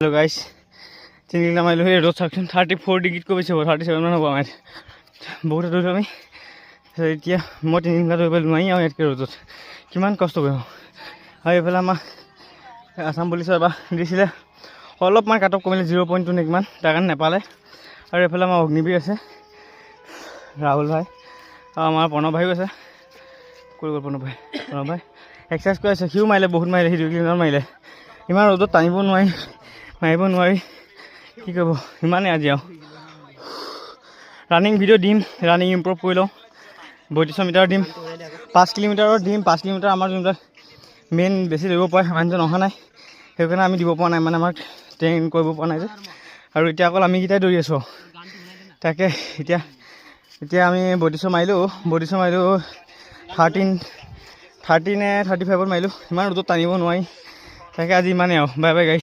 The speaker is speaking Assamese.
हेलो गाइस 3 किलोमीटर मारिलो हे रोड चाकचोन 34 डिग्रीत को बेছি হ'ব 37 মান হ'ব আমাৰ বহুত দূৰ আমি এতিয়া মই 3 কিলোমিটাৰ দৌৰিব নোৱাৰি আৰু ইয়াতকৈ ৰ'দত কিমান কষ্ট কৰিম আৰু এইফালে আমাৰ আসাম পুলিচৰ এবাৰ দিছিলে অলপমান কাট অফ কমিলে 0.2 নে কিমান তাৰ কাৰণে নেপালে আৰু এইফালে আমাৰ অগ্নিবীৰ আছে ৰাহুল ভাই আৰু আমাৰ প্ৰণৱ ভাইও আছে কৈ গ'ল প্ৰণৱ ভাই এক্সাৰচাইজ কৰি আছে সিও মাৰিলে বহুত মাৰিলে সি 2 কিলোমিটাৰ মাৰিলে ইমান ৰ'দত টানিব নোৱাৰি মাৰিব নোৱাৰি কি কৰিব ইমানে আজি আৰু ৰানিং ভিডিঅ' দিম ৰানিং ইম্প্ৰুভ কৰি লওঁ 32 মিটাৰ দিম 5 কিলোমিটাৰৰ দিম 5 কিলোমিটাৰ আমাৰ যোনবিলাক মেইন বেছি দৌৰিব পাৰে মানুহজন অহা নাই সেইকাৰণে আমি দিব পৰা নাই মানে আমাক ট্ৰেইন কৰিব পৰা নাই যে আৰু এতিয়া অকল আমি কেইটাই দৌৰি আছোঁ তাকে এতিয়া আমি 32 মাৰিলোঁ 30 নে 35ত মাৰিলোঁ ইমান ৰ'দত টানিব নোৱাৰি তাকে আজি ইমানেই আৰু বাই বাই গাইছ